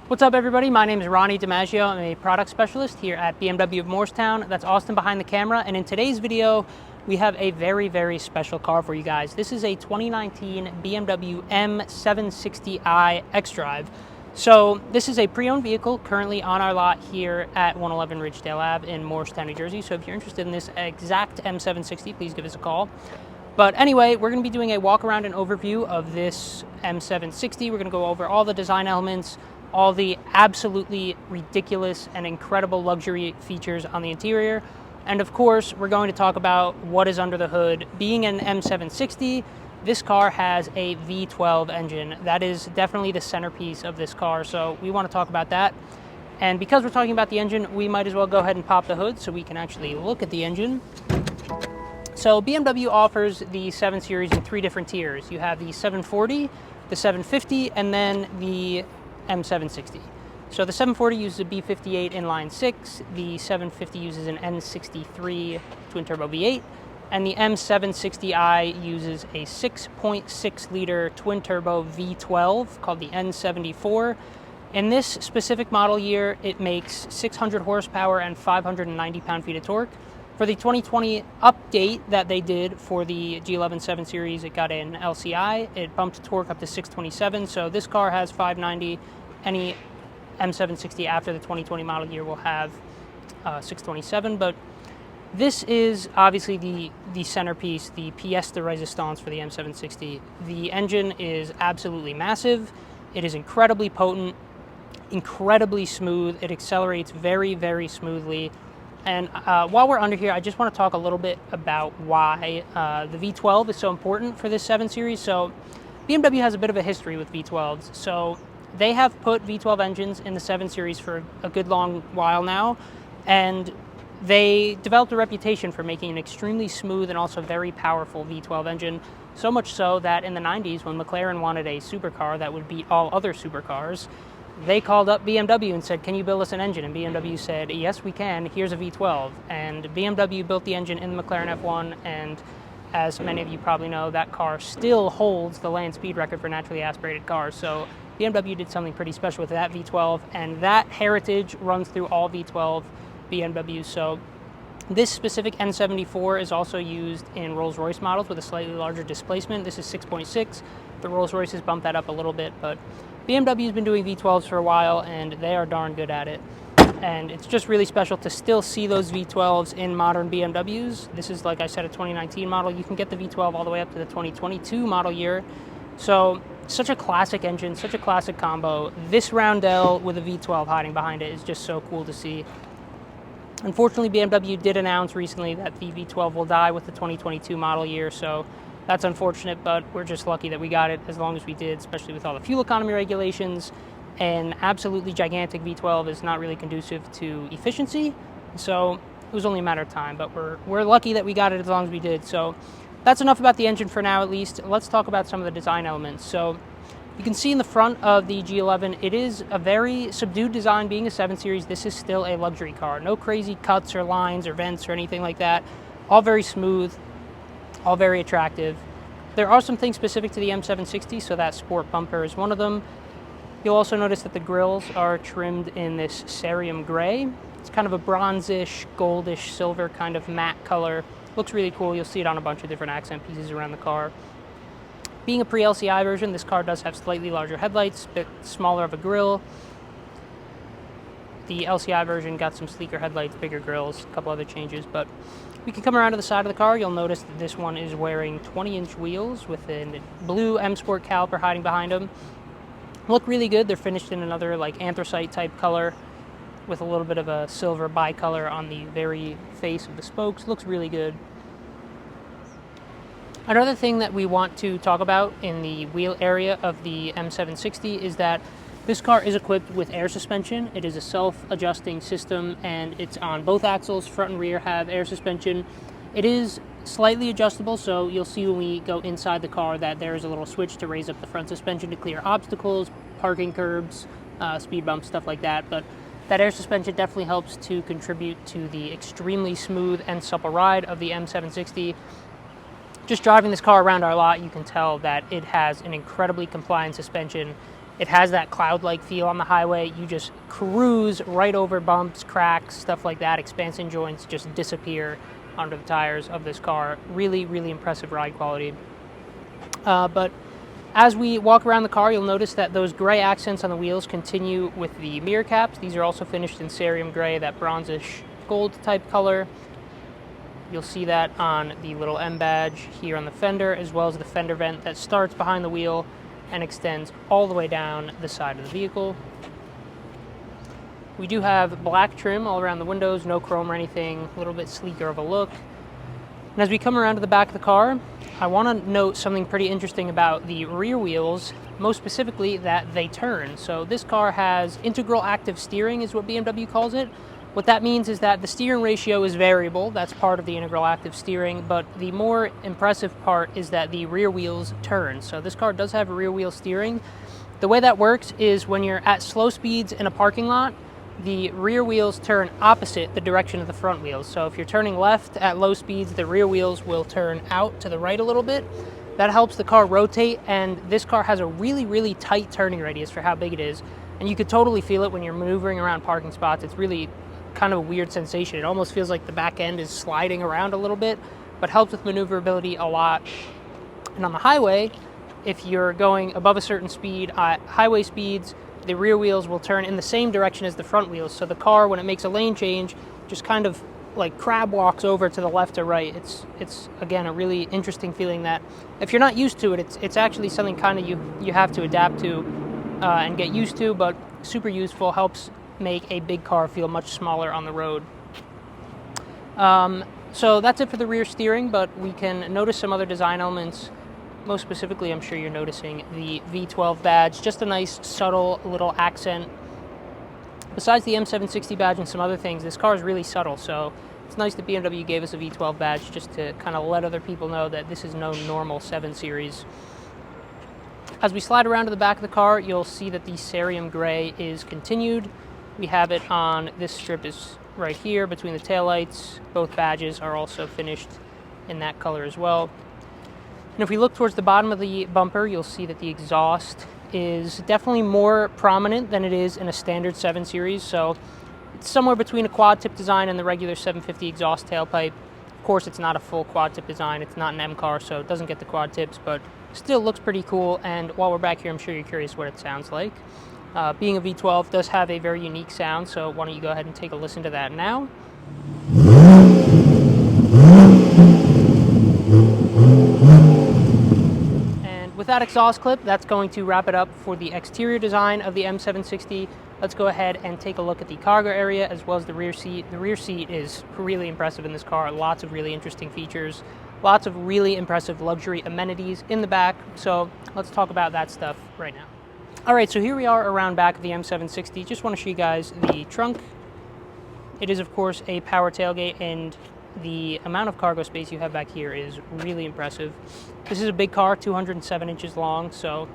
What's up, everybody? My name is Ronnie DiMaggio. I'm a product specialist here at BMW of Morristown. That's Austin behind the camera. And in today's video, we have a very, very special car for you guys. This is a 2019 BMW M760i xDrive. So this is a pre-owned vehicle currently on our lot here at 111 Ridgedale Ave in Morristown, New Jersey. So if you're interested in this exact M760, please give us a call. But anyway, we're going to be doing a walk around and overview of this M760. We're going to go over all the design elements, all the absolutely ridiculous and incredible luxury features on the interior. And of course, we're going to talk about what is under the hood. Being an M760, this car has a V12 engine. That is definitely the centerpiece of this car, so we want to talk about that. And because we're talking about the engine, we might as well go ahead and pop the hood so we can actually look at the engine. So BMW offers the 7 Series in 3 different tiers. You have the 740, the 750, and then the M760. So the 740 uses a B58 inline 6, the 750 uses an N63 twin turbo V8, and the M760i uses a 6.6 liter twin turbo V12 called the N74. In this specific model year, it makes 600 horsepower and 590 pound-feet of torque. For the 2020 update that they did for the G11 7 Series, it got an LCI. It bumped torque up to 627, so this car has 590. Any M760 after the 2020 model year will have 627, but this is obviously the centerpiece, the pièce de résistance for the M760. The engine is absolutely massive. It is incredibly potent, incredibly smooth. It accelerates very, very smoothly. And while we're under here, I just want to talk a little bit about why the V12 is so important for this 7 Series. So BMW has a bit of a history with V12s. So they have put V12 engines in the 7 Series for a good long while now, and they developed a reputation for making an extremely smooth and also very powerful V12 engine, so much so that in the 90s, when McLaren wanted a supercar that would beat all other supercars, they called up BMW and said, "Can you build us an engine?" And BMW said, "Yes, we can. Here's a V12." And BMW built the engine in the McLaren F1, and as many of you probably know, that car still holds the land speed record for naturally aspirated cars. So BMW did something pretty special with that V12, and that heritage runs through all V12 BMWs. So this specific N74 is also used in Rolls-Royce models with a slightly larger displacement. This is 6.6. The Rolls-Royces bumped that up a little bit, but BMW's been doing V12s for a while, and they are darn good at it. And it's just really special to still see those V12s in modern BMWs. This is, like I said, a 2019 model. You can get the V12 all the way up to the 2022 model year. So such a classic engine, such a classic combo. This roundel with a V12 hiding behind it is just so cool to see. Unfortunately, BMW did announce recently that the V12 will die with the 2022 model year, so that's unfortunate, but we're just lucky that we got it as long as we did, especially with all the fuel economy regulations. An absolutely gigantic V12 is not really conducive to efficiency, so it was only a matter of time, but we're lucky that we got it as long as we did. So that's enough about the engine for now, at least. Let's talk about some of the design elements. So you can see in the front of the G11, it is a very subdued design. Being a 7 Series, this is still a luxury car. No crazy cuts or lines or vents or anything like that. All very smooth, all very attractive. There are some things specific to the M760, so that sport bumper is one of them. You'll also notice that the grills are trimmed in this cerium gray. It's kind of a bronzish, goldish, silver kind of matte color. Looks really cool. You'll see it on a bunch of different accent pieces around the car. Being a pre-LCI version, this car does have slightly larger headlights, a bit smaller of a grille. The LCI version got some sleeker headlights, bigger grills, a couple other changes, but we can come around to the side of the car. You'll notice that this one is wearing 20-inch wheels with a blue M Sport caliper hiding behind them. Look really good. They're finished in another like anthracite type color with a little bit of a silver bicolor on the very face of the spokes. Looks really good. Another thing that we want to talk about in the wheel area of the M760 is that this car is equipped with air suspension. It is a self-adjusting system, and it's on both axles. Front and rear have air suspension. It is slightly adjustable, so you'll see when we go inside the car that there is a little switch to raise up the front suspension to clear obstacles, parking curbs, speed bumps, stuff like that. But that air suspension definitely helps to contribute to the extremely smooth and supple ride of the M760. Just driving this car around our lot, you can tell that it has an incredibly compliant suspension. It has that cloud-like feel on the highway. You just cruise right over bumps, cracks, stuff like that. Expansion joints just disappear under the tires of this car. Really, really impressive ride quality. But as we walk around the car, you'll notice that those gray accents on the wheels continue with the mirror caps. These are also finished in cerium gray, that bronzish gold type color. You'll see that on the little M badge here on the fender, as well as the fender vent that starts behind the wheel and extends all the way down the side of the vehicle. We do have black trim all around the windows, no chrome or anything, a little bit sleeker of a look. And as we come around to the back of the car, I want to note something pretty interesting about the rear wheels, most specifically that they turn. So this car has integral active steering is what BMW calls it. What that means is that the steering ratio is variable. That's part of the integral active steering, but the more impressive part is that the rear wheels turn. So this car does have rear wheel steering. The way that works is when you're at slow speeds in a parking lot, the rear wheels turn opposite the direction of the front wheels. So if you're turning left at low speeds, the rear wheels will turn out to the right a little bit. That helps the car rotate, and this car has a really, really tight turning radius for how big it is. And you could totally feel it when you're maneuvering around parking spots. It's really kind of a weird sensation. It almost feels like the back end is sliding around a little bit, but helps with maneuverability a lot. And on the highway, if you're going above a certain speed, highway speeds, the rear wheels will turn in the same direction as the front wheels. So the car, when it makes a lane change, just kind of like crab walks over to the left or right. It's again, a really interesting feeling that if you're not used to it, it's actually something kind of you have to adapt to and get used to, but super useful, helps make a big car feel much smaller on the road. So that's it for the rear steering, but we can notice some other design elements. Most specifically, I'm sure you're noticing the V12 badge, just a nice subtle little accent. Besides the M760 badge and some other things, this car is really subtle, so it's nice that BMW gave us a V12 badge just to kind of let other people know that this is no normal 7 Series. As we slide around to the back of the car, you'll see that the cerium gray is continued. We have it on this strip is right here between the taillights. Both badges are also finished in that color as well. And if we look towards the bottom of the bumper, you'll see that the exhaust is definitely more prominent than it is in a standard 7 Series. So it's somewhere between a quad tip design and the regular 750 exhaust tailpipe. Of course, it's not a full quad tip design. It's not an M car, so it doesn't get the quad tips, but still looks pretty cool. And while we're back here, I'm sure you're curious what it sounds like. Being a V12 does have a very unique sound, so why don't you go ahead and take a listen to that now. With that exhaust clip, that's going to wrap it up for the exterior design of the M760. Let's go ahead and take a look at the cargo area as well as the rear seat. The rear seat is really impressive in this car. Lots of really interesting features, lots of really impressive luxury amenities in the back. So let's talk about that stuff right now. All right, so here we are around back of the M760. Just want to show you guys the trunk. It is, of course, a power tailgate, and the amount of cargo space you have back here is really impressive. This is a big car, 207 inches long, so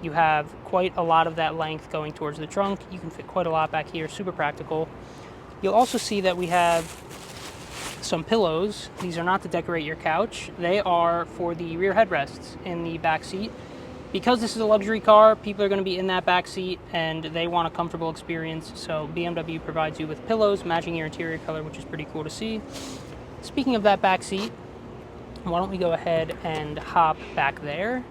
you have quite a lot of that length going towards the trunk. You can fit quite a lot back here, super practical. You'll also see that we have some pillows. These are not to decorate your couch. They are for the rear headrests in the back seat. Because this is a luxury car, people are going to be in that back seat and they want a comfortable experience, so BMW provides you with pillows matching your interior color, which is pretty cool to see. Speaking of that back seat, why don't we go ahead and hop back there.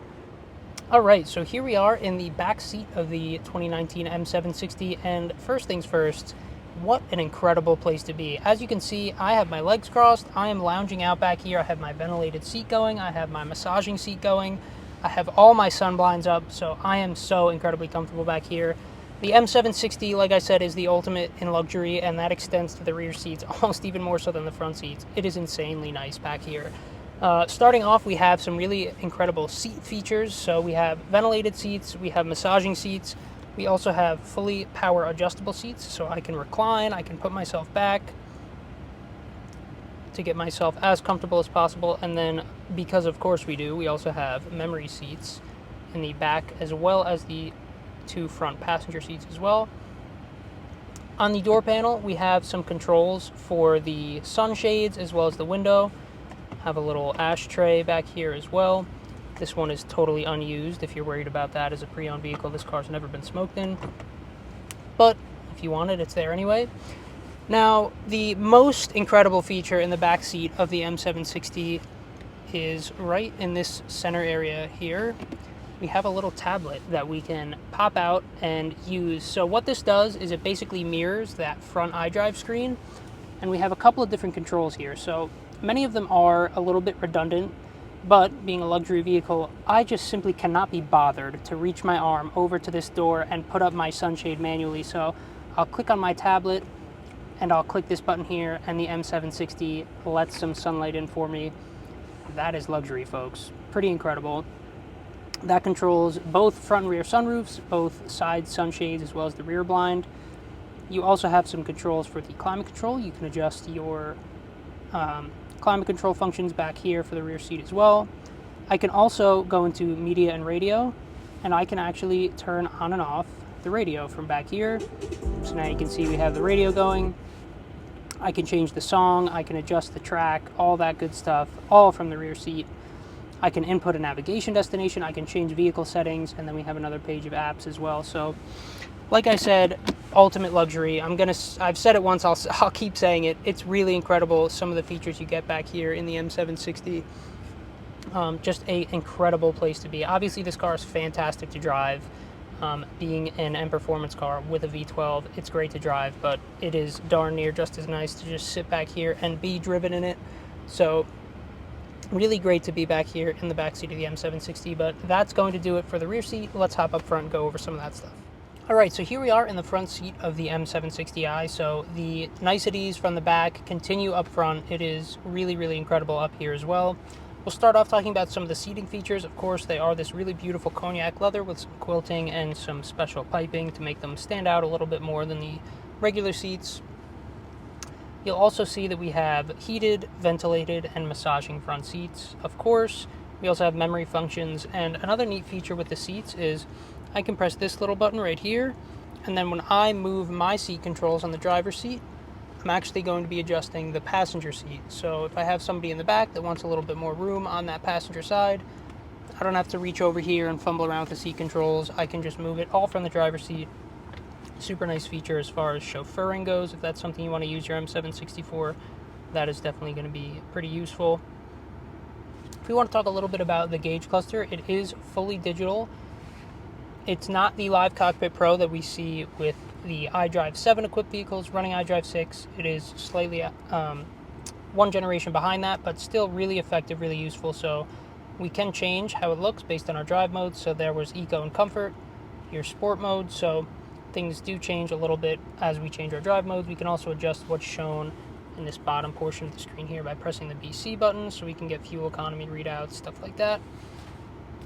All right, so here we are in the back seat of the 2019 M760, and first things first, what an incredible place to be. As you can see, I have my legs crossed. I am lounging out back here. I have my ventilated seat going. I have my massaging seat going. I have all my sun blinds up, so I am so incredibly comfortable back here. The M760, like I said, is the ultimate in luxury, and that extends to the rear seats almost even more so than the front seats. It is insanely nice back here. Starting off, we have some really incredible seat features. So we have ventilated seats, we have massaging seats, we also have fully power adjustable seats, so I can recline, I can put myself back to get myself as comfortable as possible. And then, because of course we do, we also have memory seats in the back as well as the 2 front passenger seats as well. On the door panel, we have some controls for the sunshades as well as the window. Have a little ashtray back here as well. This one is totally unused. If you're worried about that as a pre-owned vehicle, this car's never been smoked in. But if you want it, it's there anyway. Now, the most incredible feature in the back seat of the M760 is right in this center area here. We have a little tablet that we can pop out and use. So what this does is it basically mirrors that front iDrive screen, and we have a couple of different controls here. So many of them are a little bit redundant, but being a luxury vehicle, I just simply cannot be bothered to reach my arm over to this door and put up my sunshade manually. So I'll click on my tablet and I'll click this button here, and the M760 lets some sunlight in for me. That is luxury, folks. Pretty incredible. That controls both front and rear sunroofs, both side sunshades, as well as the rear blind. You also have some controls for the climate control. You can adjust your climate control functions back here for the rear seat as well. I can also go into media and radio, and I can actually turn on and off the radio from back here. So now you can see we have the radio going. I can change the song, I can adjust the track, all that good stuff, all from the rear seat. I can input a navigation destination, I can change vehicle settings, and then we have another page of apps as well. So, like I said, ultimate luxury. I've said it once, I'll keep saying it. It's really incredible, some of the features you get back here in the M760. Just an incredible place to be. Obviously, this car is fantastic to drive. Being an M Performance car with a V12, it's great to drive, but it is darn near just as nice to just sit back here and be driven in it. So really great to be back here in the back seat of the M760, but that's going to do it for the rear seat. Let's hop up front and go over some of that stuff. All right, so here we are in the front seat of the M760i. So the niceties from the back continue up front. It is really, really incredible up here as well. We'll start off talking about some of the seating features. Of course, they are this really beautiful cognac leather with some quilting and some special piping to make them stand out a little bit more than the regular seats. You'll also see that we have heated, ventilated, and massaging front seats. Of course, we also have memory functions, and another neat feature with the seats is I can press this little button right here, and then when I move my seat controls on the driver's seat, I'm actually going to be adjusting the passenger seat. So if I have somebody in the back that wants a little bit more room on that passenger side, I don't have to reach over here and fumble around with the seat controls. I can just move it all from the driver's seat. Super nice feature as far as chauffeuring goes. If that's something you want to use your M760 for, that is definitely going to be pretty useful. If we want to talk a little bit about the gauge cluster, it is fully digital. It's not the Live Cockpit Pro that we see with the iDrive 7 equipped vehicles running iDrive 6. It is slightly one generation behind that, but still really effective, really useful. So we can change how it looks based on our drive modes. So there was Eco and Comfort, your Sport mode. So things do change a little bit as we change our drive modes. We can also adjust what's shown in this bottom portion of the screen here by pressing the BC button, so we can get fuel economy readouts, stuff like that.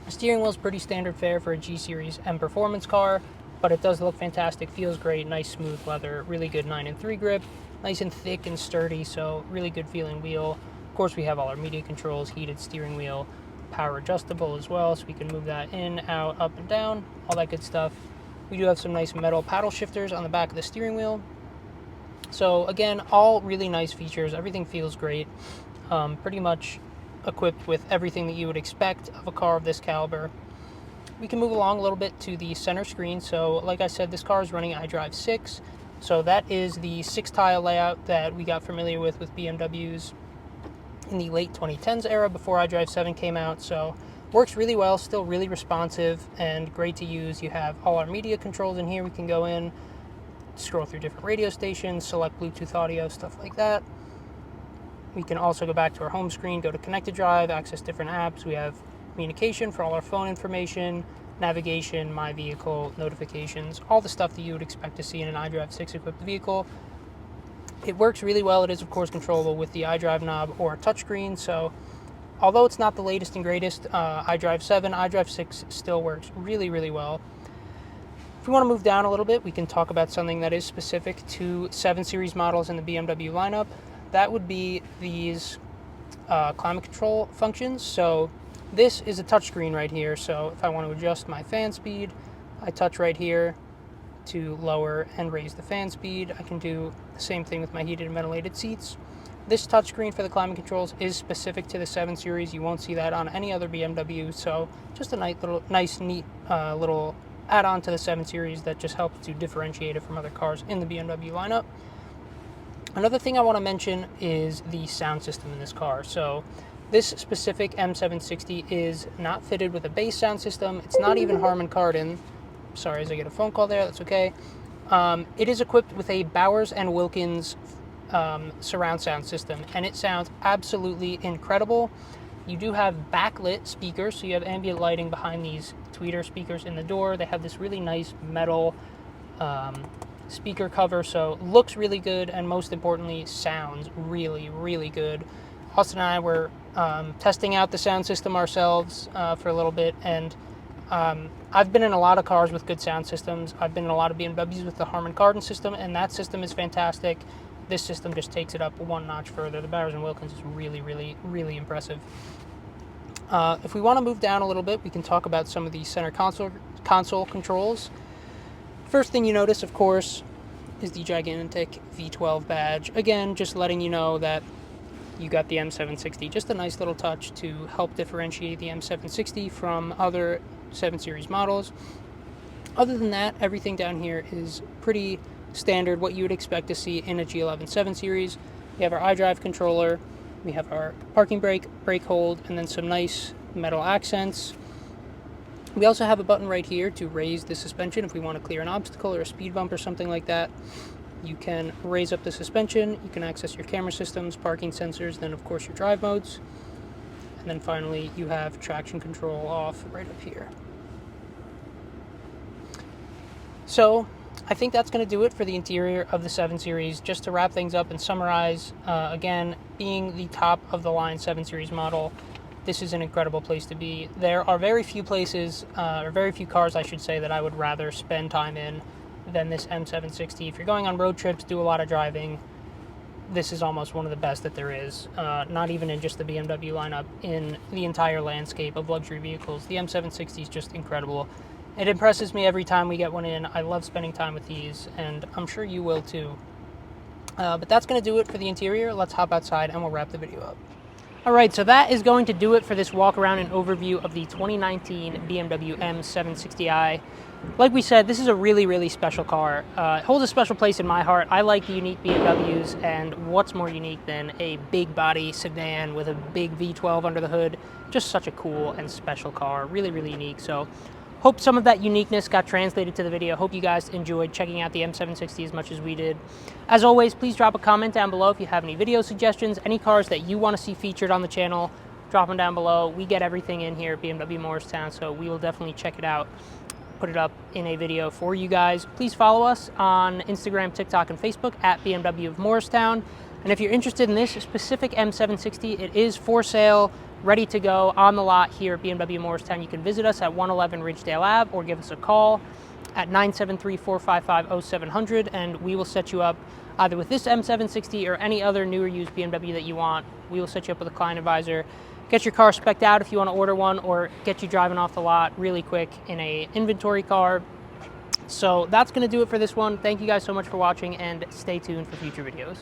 The steering wheel is pretty standard fare for a G-Series M Performance car, but it does look fantastic, feels great, nice smooth leather, really good 9-3 grip, nice and thick and sturdy, so really good feeling wheel. Of course, we have all our media controls, heated steering wheel, power adjustable as well, so we can move that in, out, up and down, all that good stuff. We do have some nice metal paddle shifters on the back of the steering wheel. So again, all really nice features, everything feels great, pretty much equipped with everything that you would expect of a car of this caliber. We can move along a little bit to the center screen. So like I said, this car is running iDrive 6. So that is the 6-tile layout that we got familiar with BMWs in the late 2010s era before iDrive 7 came out. So works really well, still really responsive and great to use. You have all our media controls in here. We can go in, scroll through different radio stations, select Bluetooth audio, stuff like that. We can also go back to our home screen, go to Connected Drive, access different apps. We have communication for all our phone information, navigation, my vehicle, notifications, all the stuff that you would expect to see in an iDrive 6 equipped vehicle. It works really well. It is, of course, controllable with the iDrive knob or touchscreen. So although it's not the latest and greatest iDrive 7, iDrive 6 still works really, really well. If we want to move down a little bit, we can talk about something that is specific to 7 Series models in the BMW lineup. That would be these climate control functions. So this is a touchscreen right here. So if I want to adjust my fan speed, I touch right here to lower and raise the fan speed. I can do the same thing with my heated and ventilated seats. This touchscreen for the climate controls is specific to the 7 Series. You won't see that on any other BMW, so just a nice, neat little add-on to the 7 Series that just helps to differentiate it from other cars in the BMW lineup. Another thing I want to mention is the sound system in this car. So this specific M760 is not fitted with a bass sound system. It's not even Harman Kardon. Sorry, as I get a phone call there, that's okay. It is equipped with a Bowers & Wilkins surround sound system, and it sounds absolutely incredible. You do have backlit speakers, so you have ambient lighting behind these tweeter speakers in the door. They have this really nice metal speaker cover, so looks really good, and most importantly, sounds really, really good. Austin and I were testing out the sound system ourselves for a little bit, and I've been in a lot of cars with good sound systems. I've been in a lot of BMWs with the Harman Kardon system, and that system is fantastic. This system just takes it up one notch further. The Bowers & Wilkins is really, really, really impressive. If we want to move down a little bit, we can talk about some of the center console controls. First thing you notice, of course, is the gigantic V12 badge. Again, just letting you know that you got the M760. Just a nice little touch to help differentiate the M760 from other 7 Series models. Other than that, everything down here is pretty standard, what you would expect to see in a G11 7 Series. We have our iDrive controller, we have our parking brake, brake hold, and then some nice metal accents. We also have a button right here to raise the suspension if we want to clear an obstacle or a speed bump or something like that. You can raise up the suspension, you can access your camera systems, parking sensors, then of course your drive modes. And then finally you have traction control off right up here. So I think that's going to do it for the interior of the 7 Series. Just to wrap things up and summarize, again, being the top of the line 7 Series model, this is an incredible place to be. There are very few places, or very few cars, I should say, that I would rather spend time in than this M760. If you're going on road trips, do a lot of driving, this is almost one of the best that there is. Not even in just the BMW lineup, in the entire landscape of luxury vehicles. The M760 is just incredible. It impresses me every time we get one in. I love spending time with these, and I'm sure you will too. But that's going to do it for the interior. Let's hop outside and we'll wrap the video up. Alright, so that is going to do it for this walk around and overview of the 2019 BMW M760i. Like we said, this is a really, really special car. It holds a special place in my heart. I like the unique BMWs, and what's more unique than a big body sedan with a big V12 under the hood? Just such a cool and special car. Really, really unique. So hope some of that uniqueness got translated to the video. Hope you guys enjoyed checking out the M760 as much as we did. As always, please drop a comment down below if you have any video suggestions, any cars that you want to see featured on the channel. Drop them down below. We get everything in here at BMW Morristown, so we will definitely check it out, put it up in a video for you guys. Please follow us on Instagram, TikTok, and Facebook at BMW of Morristown. And if you're interested in this specific M760, it is for sale, ready to go on the lot here at BMW Morristown. You can visit us at 111 Ridgedale Ave or give us a call at 973-455-0700, and we will set you up either with this M760 or any other newer used BMW that you want. We will set you up with a client advisor, get your car spec'd out if you want to order one, or get you driving off the lot really quick in a inventory car. So that's going to do it for this one. Thank you guys so much for watching, and stay tuned for future videos.